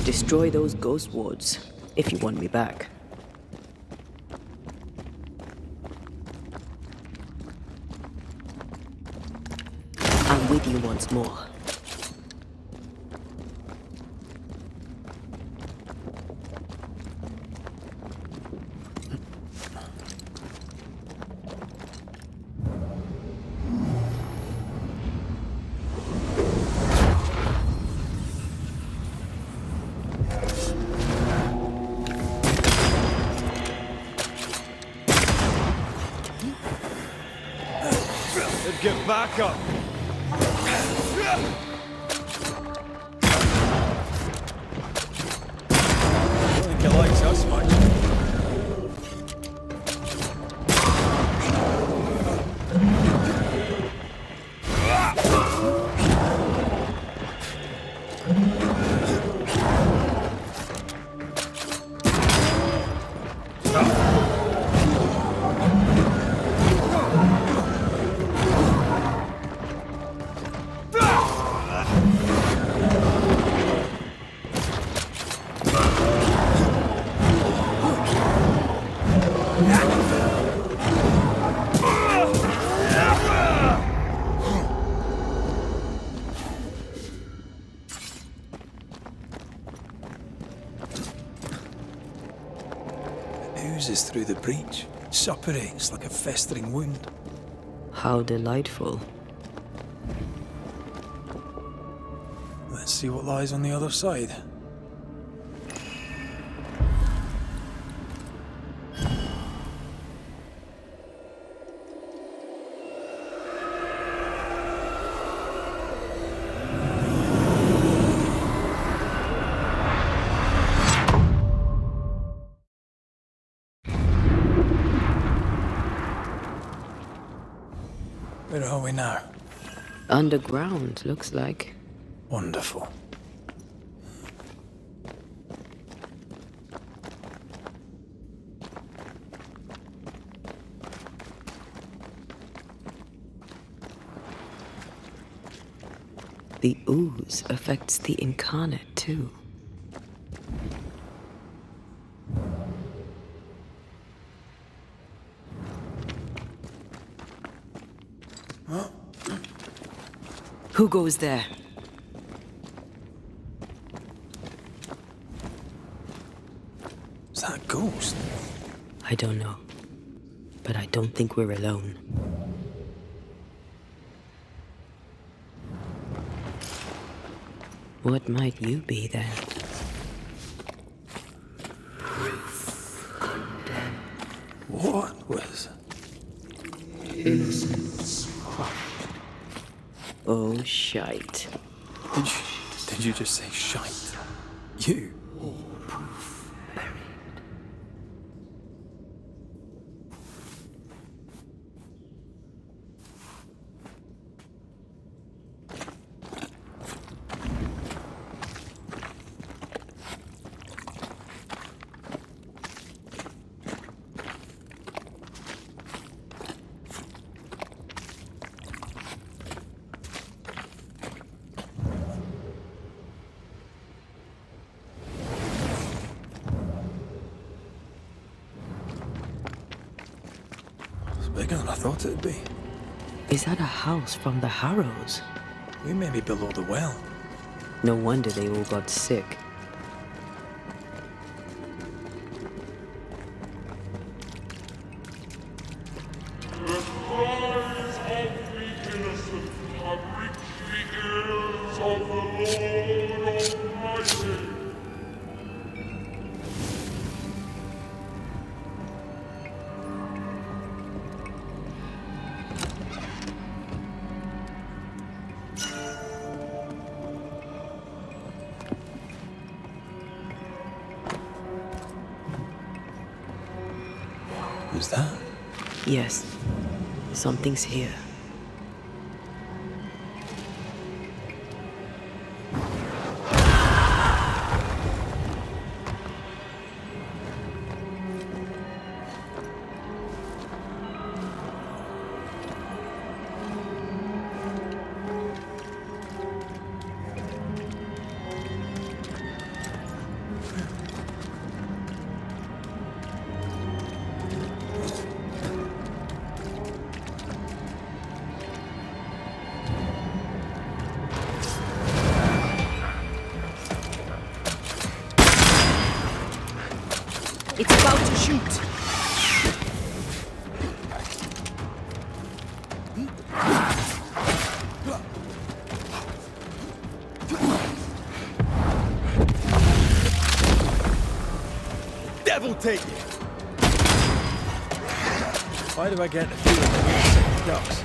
Destroy those ghost wards, if you want me back. I'm with you once more. Get back up! I don't think he likes us much. Oozes through the breach, suppurates like a festering wound. How delightful. Let's see what lies on the other side. Where are we now? Underground, looks like. Wonderful. The ooze affects the incarnate, too. Who goes there? Is that a ghost? I don't know. But I don't think we're alone. What might you be then? What was... Oh, shite. Did you just say shite? You? Bigger than I thought it'd be. Is that a house from the Harrows? We may be below the well. No wonder they all got sick. The cries of the innocent have reached the ears of the Lord Almighty. Who's that? Yes. Something's here. will take you. Why do I get the feeling that we're sick ducks?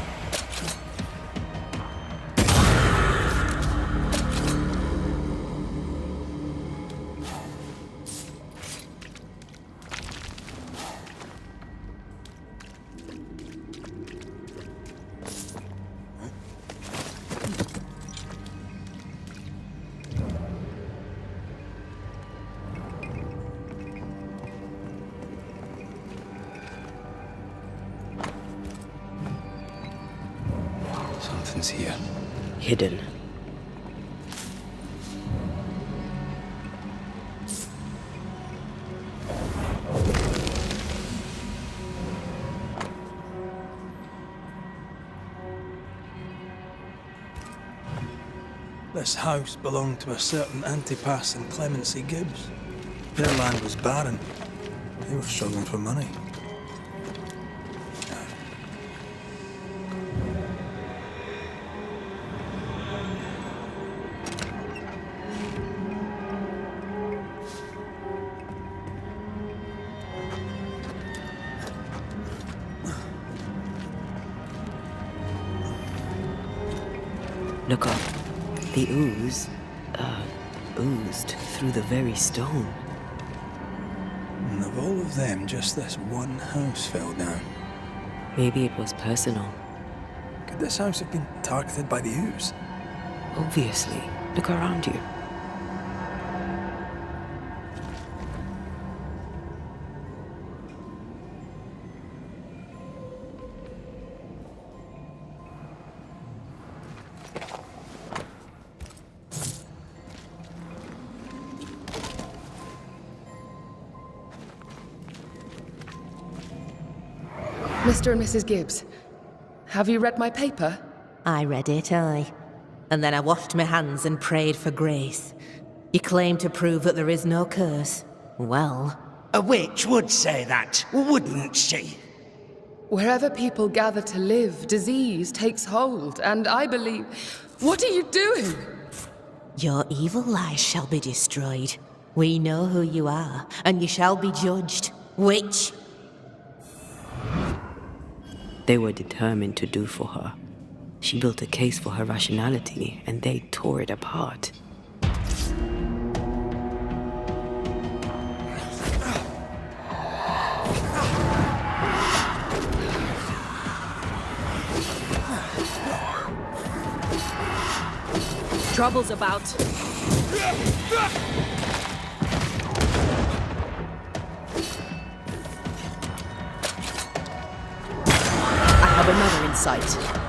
Something's here. Hidden. This house belonged to a certain Antipas and Clemency Gibbs. Their land was barren. They were struggling for money. Look up. The ooze, oozed through the very stone. And of all of them, just this one house fell down. Maybe it was personal. Could this house have been targeted by the ooze? Obviously. Look around you. Mr. and Mrs. Gibbs, have you read my paper? I read it, aye. And then I washed my hands and prayed for grace. You claim to prove that there is no curse. Well, A witch would say that, wouldn't she? Wherever people gather to live, disease takes hold, and I believe... What are you doing? your evil lies shall be destroyed. We know who you are, and you shall be judged. Witch! They were determined to do for her. She built a case for her rationality, and they tore it apart. Trouble's about. I have another in sight.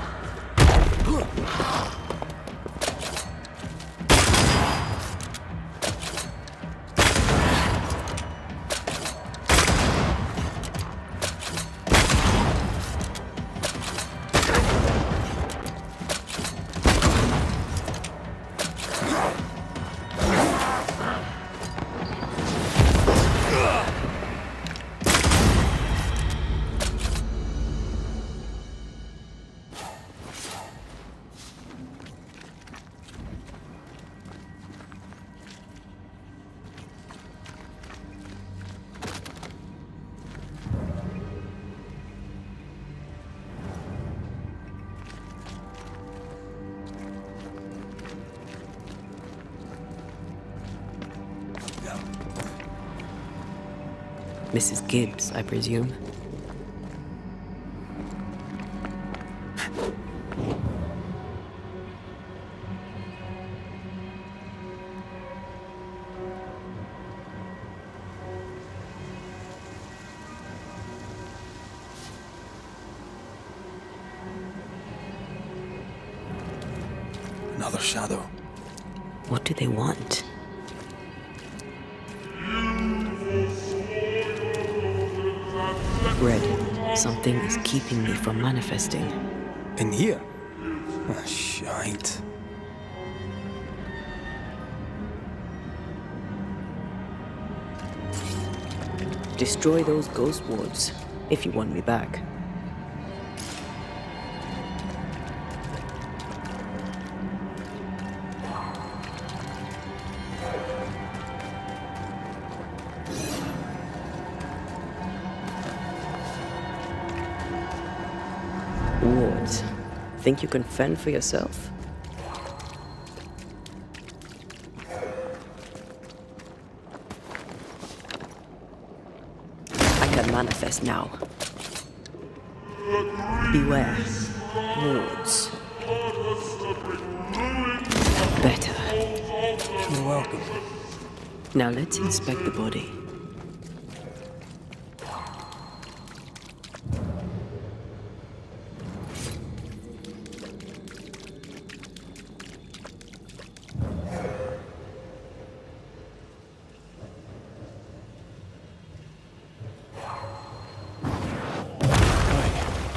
Mrs. Gibbs, I presume. Another shadow. What do they want? Red, something is keeping me from manifesting. In here? Ah, shite. Destroy those ghost wards, if you want me back. Wards, think you can fend for yourself? I can manifest now. Beware. Wards. Better. You're welcome. Now let's inspect the body.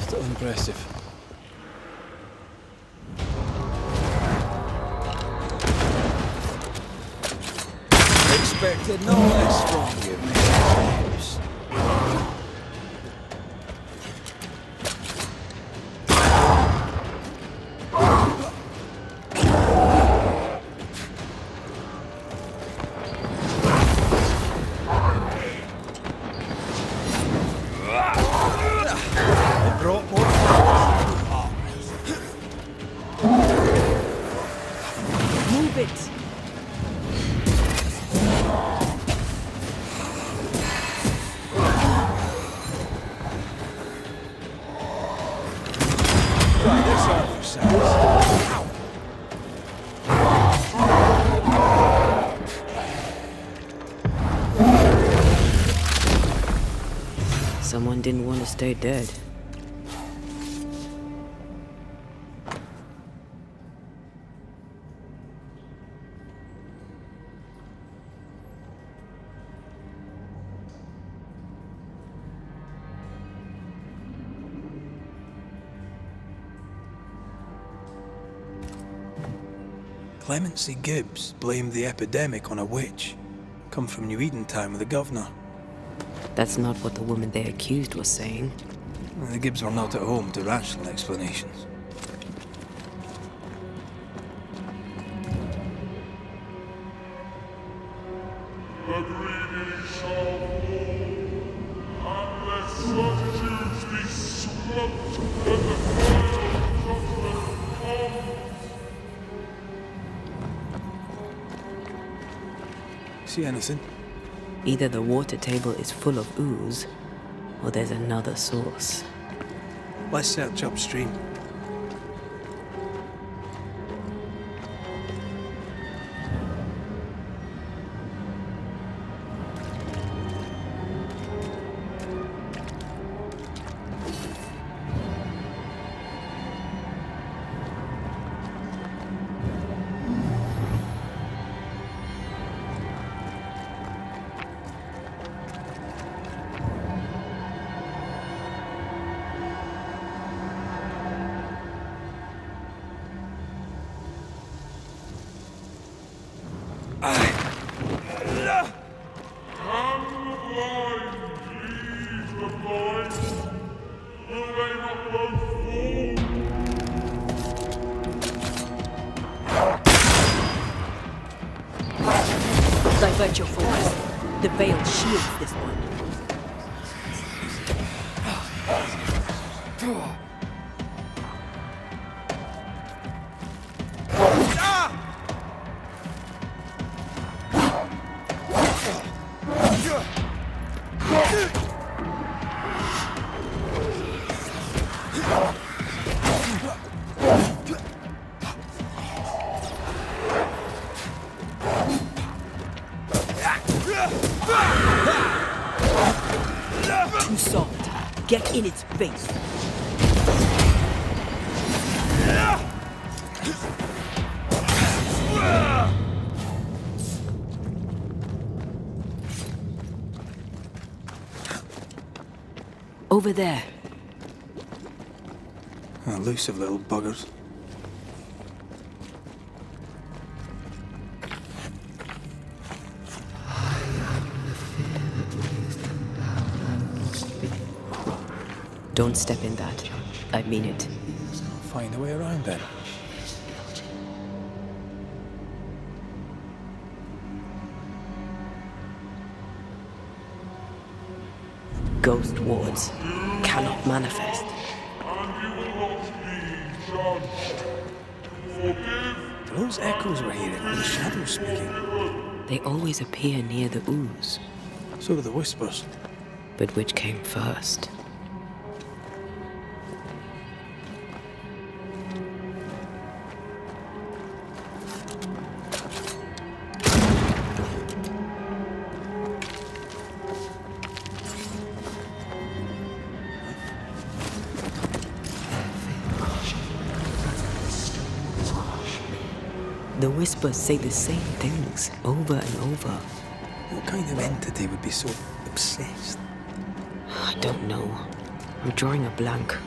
Still impressive. Expected no less from you, James. They brought more. Move it! Try this out for size. Someone didn't want to stay dead. Clemency Gibbs blamed the epidemic on a witch. Come from New Eden Town with the governor. That's not what the woman they accused was saying. The Gibbs were not at home to rational explanations. The greedy shall fall, unless certitudes be swept and the fire of judgment comes. See anything? Either the water table is full of ooze, or there's another source. Let's search upstream. Divert your focus. The veil shields this one. Too soft. Get in its face. Over there. Elusive little buggers. Don't step in that. I mean it. Find a way around then. Ghost wards cannot manifest. And you will not judged. Forgive. Those echoes we're hearing are the shadows speaking. They always appear near the ooze. So do the whispers. But which came first? The whispers say the same things over and over. What kind of entity would be so obsessed? I don't know. I'm drawing a blank. To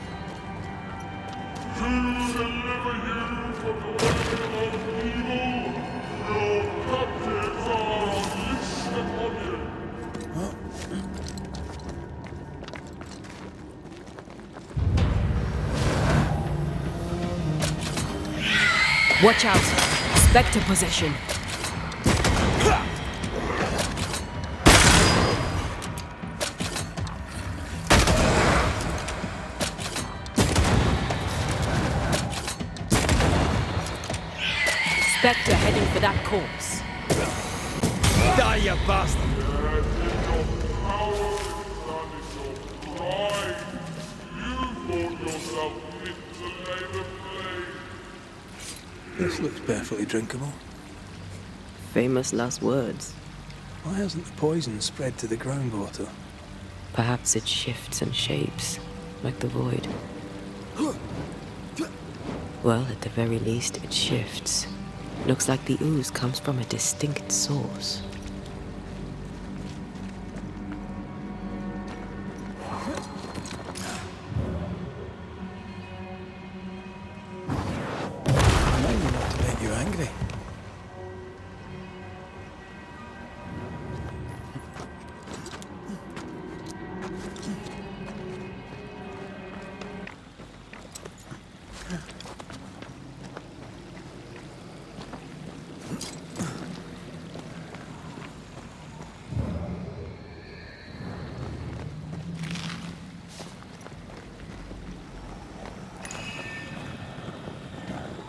deliver you from the way of evil, your captives are unleashed upon you. Watch out! Spectre possession. Spectre heading for that corpse. Die, you bastard! This looks perfectly drinkable. Famous last words. Why hasn't the poison spread to the groundwater? Perhaps it shifts and shapes, like the void. Well, at the very least, it shifts. Looks like the ooze comes from a distinct source. Maybe not to make you angry.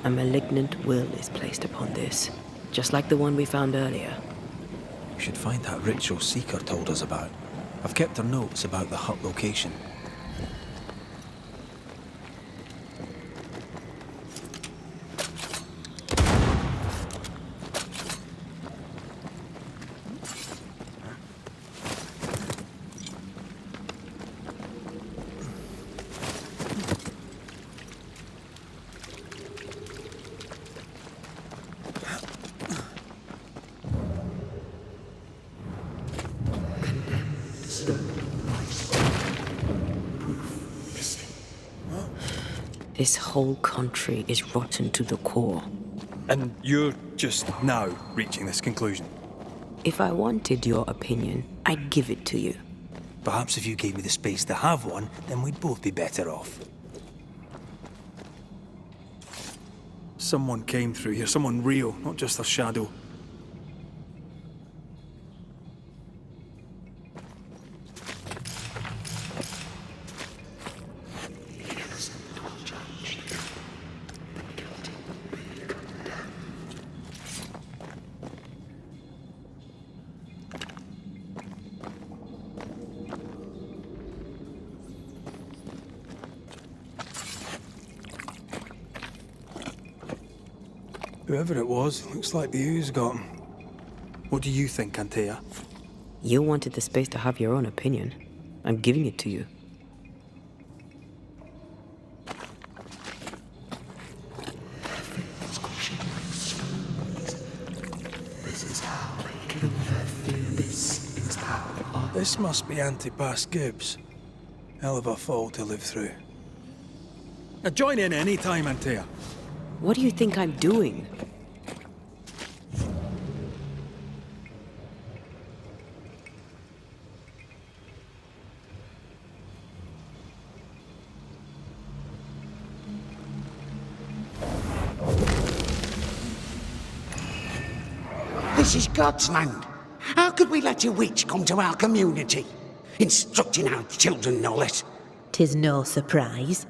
A malignant will is placed upon this, just like the one we found earlier. We should find that ritual Seeker told us about. I've kept her notes about the hut location. This whole country is rotten to the core. And you're just now reaching this conclusion? If I wanted your opinion, I'd give it to you. Perhaps if you gave me the space to have one, then we'd both be better off. Someone came through here, someone real, not just a shadow. Whoever it was, looks like the ooze got him. What do you think, Antea? You wanted the space to have your own opinion. I'm giving it to you. This must be Antipas Gibbs. Hell of a fall to live through. Now join in any time, Antea. What do you think I'm doing? This is God's land. How could we let a witch come to our community? Instructing our children, no less. 'Tis no surprise.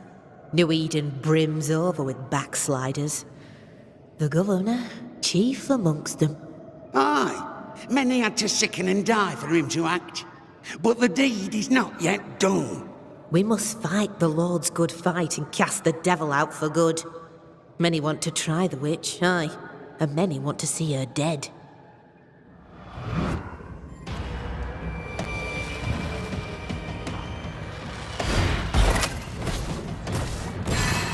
New Eden brims over with backsliders. The governor, chief amongst them. Aye, many had to sicken and die for him to act. But the deed is not yet done. We must fight the Lord's good fight and cast the devil out for good. Many want to try the witch, aye, and many want to see her dead.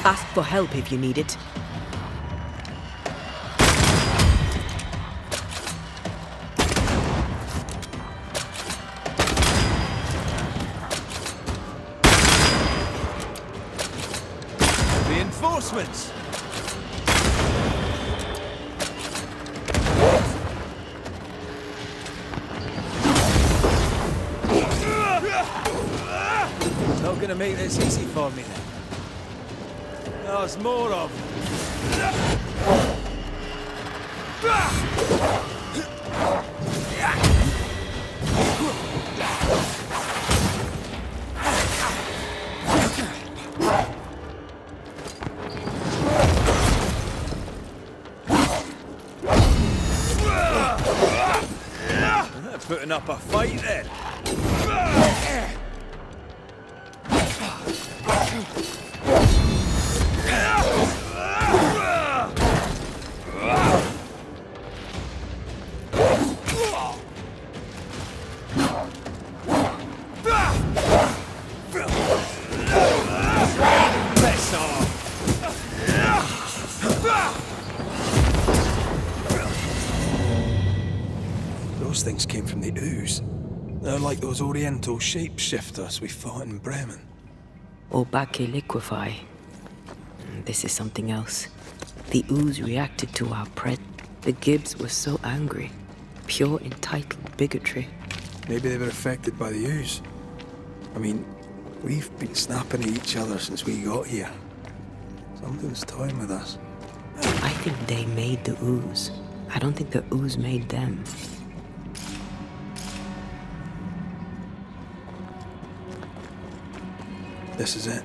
Ask for help if you need it. Reinforcements! Not gonna make this easy for me then. There's more of them. Putting up a fight then. Those things came from the ooze. They're like those oriental shapeshifters we fought in Bremen. Or Bacche liquefy. This is something else. The ooze reacted to our The Gibbs were so angry. Pure entitled bigotry. Maybe they were affected by the ooze. I mean, we've been snapping at each other since we got here. Something's toying with us. I think they made the ooze. I don't think the ooze made them. This is it.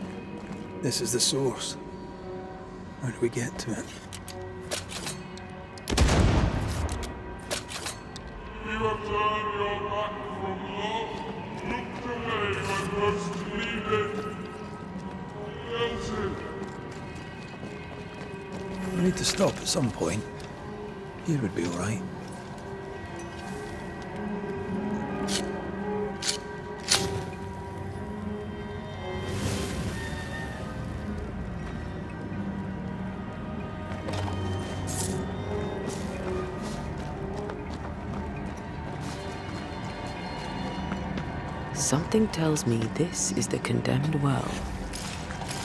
This is the source. How do we get to it? You have turned your back from love, looked away when most needed. Melted. We need to stop at some point. Here would be all right. Something tells me this is the condemned well.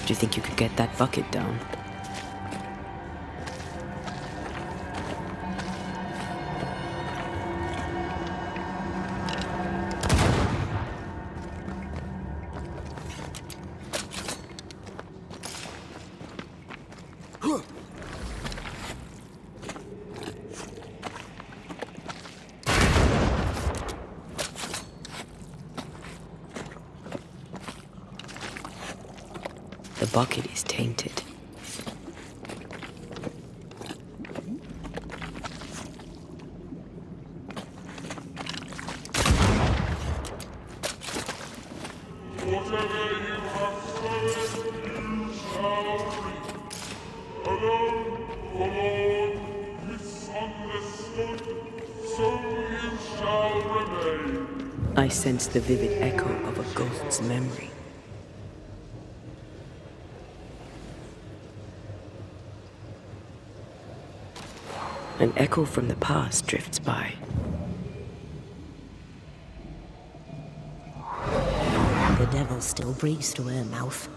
Do you think you could get that bucket down? The bucket is tainted. Whatever you have sown, you shall reap. Alone, forlorn, misunderstood, so you shall remain. I sense the vivid echo of a ghost's memory. An echo from the past drifts by. The devil still breathes through her mouth.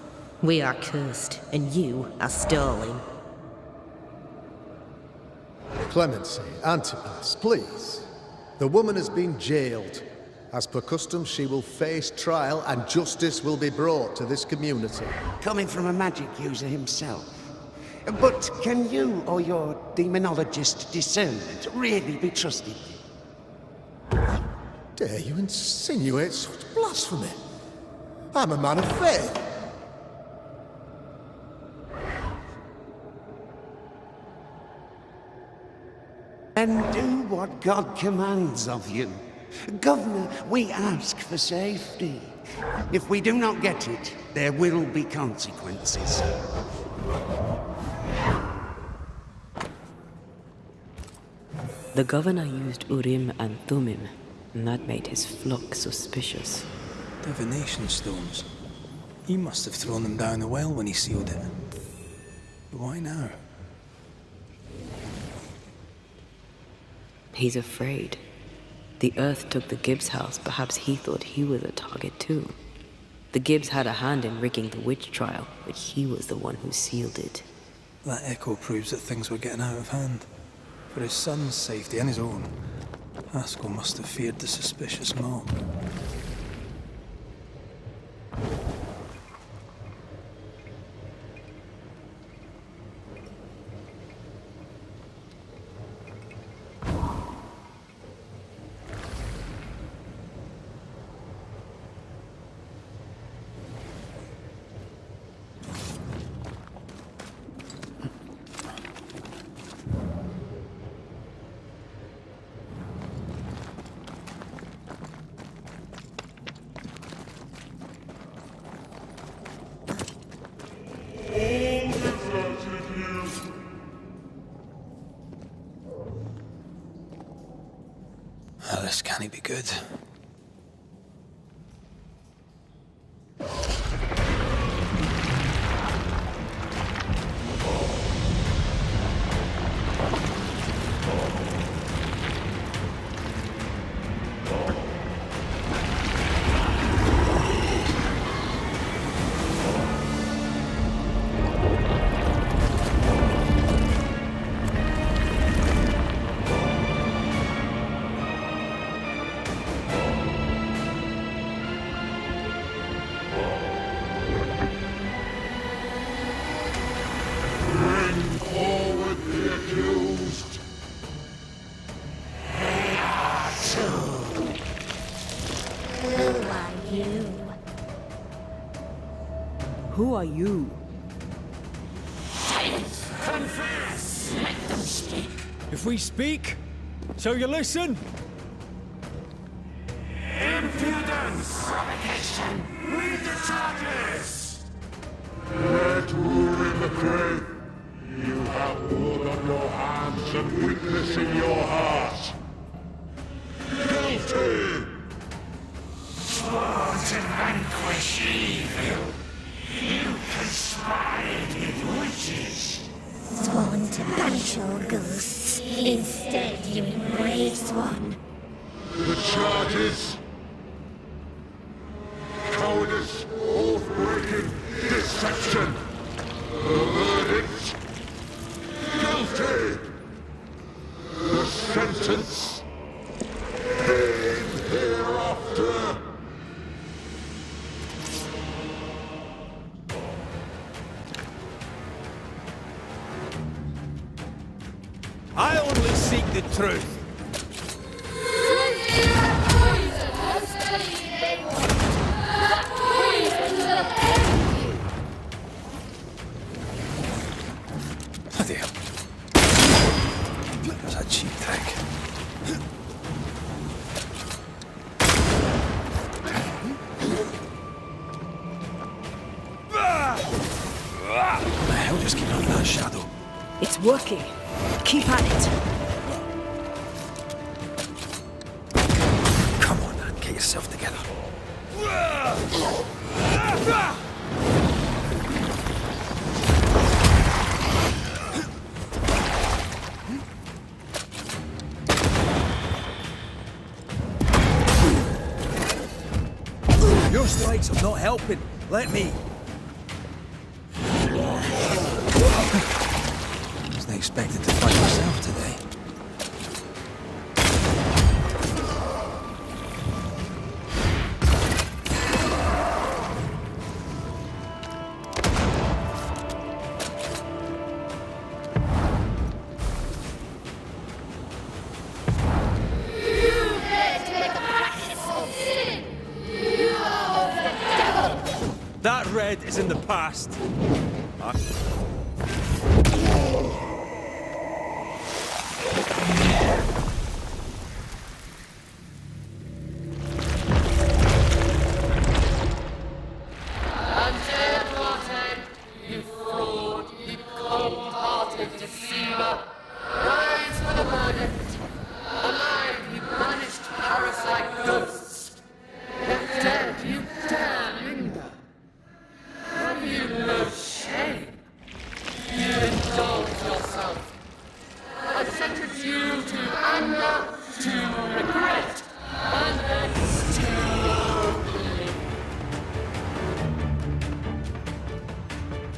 We are cursed, and you are stolen. Clemency, Antipas, please. The woman has been jailed. As per custom, she will face trial and justice will be brought to this community. Coming from a magic user himself. But can you or your demonologist discernment really be trusted? Dare you insinuate such blasphemy? I'm a man of faith. and do what God commands of you. Governor, we ask for safety. If we do not get it, there will be consequences. The governor used Urim and Thummim, and that made his flock suspicious. Divination stones. He must have thrown them down the well when he sealed it. But why now? He's afraid. The Earth took the Gibbs house. Perhaps he thought he was a target too. The Gibbs had a hand in rigging the witch trial, but he was the one who sealed it. That echo proves that things were getting out of hand. For his son's safety and his own, Haskell must have feared the suspicious mob. This can't be good. Who are you? Confess! Let them speak. If we speak, shall you listen? Impudence! Provocation! Read the charges! Let Urim the Great. You have blood on your hands and witness in your heart. Guilty! Sworn to vanquish evil. You conspired with witches. Sworn to banish all ghosts. Instead, you embrace one. The charges: cowardice, oath-breaking, deception. The verdict: guilty. The sentence: pain hereafter. I only seek the truth. Bloody hell. That's a cheap trick. What the hell just came out of that shadow? It's working. Keep at it. Come on, man, get yourself together. Your strikes are not helping. Let me. Wasn't expected to fight myself today. That red is in the past.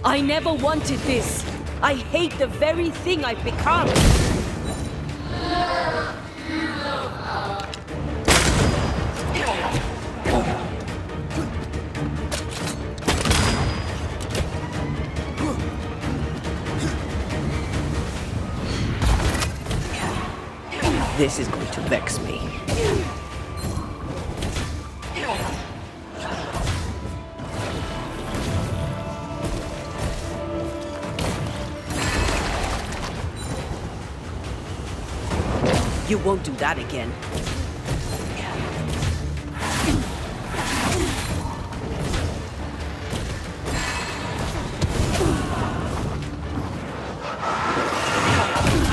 I never wanted this. I hate the very thing I've become. This is going to vex me. You won't do that again.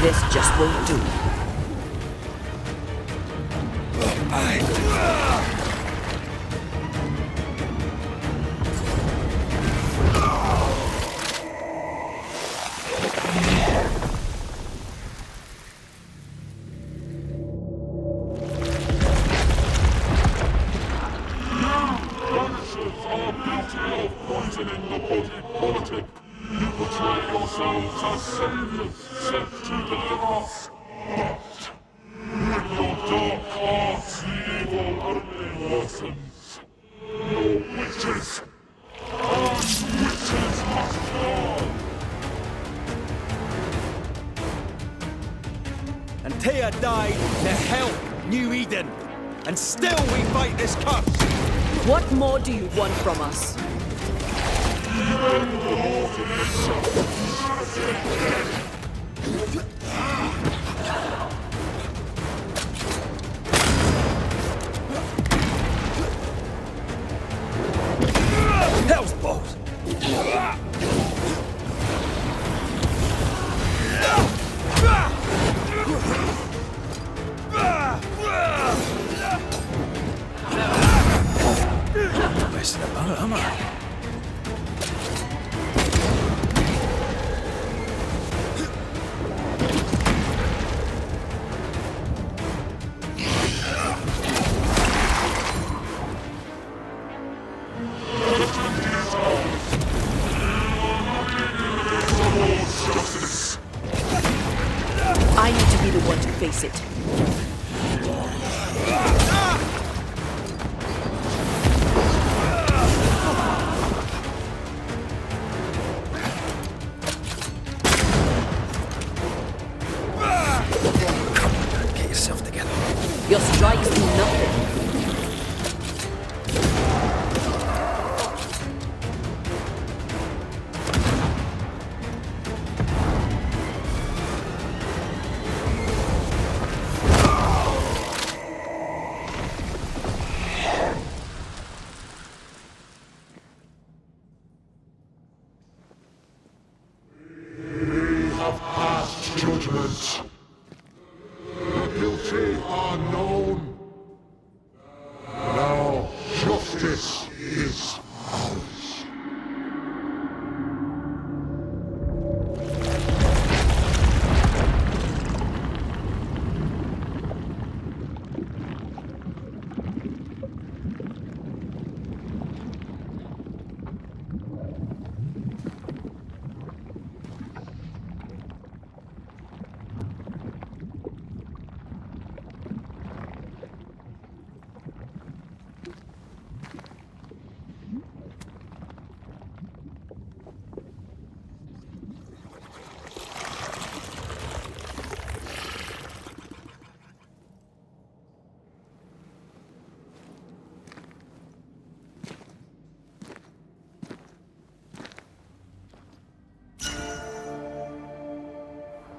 This just won't do. Banishers are guilty of poisoning the body politic. You portray yourselves as saviors sent to deliver us. But with your dark hearts, the evil only worsens. Your witches, and witches must fall. And Taya died to help New Eden. And still we fight this curse! What more do you want from us? Hell's balls! Messing about, am I? I need to be the one to face it. Get yourself together. Your strikes do nothing. Judgment. The guilty are known. Now justice is ours.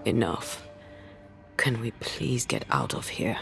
Enough. Can we please get out of here?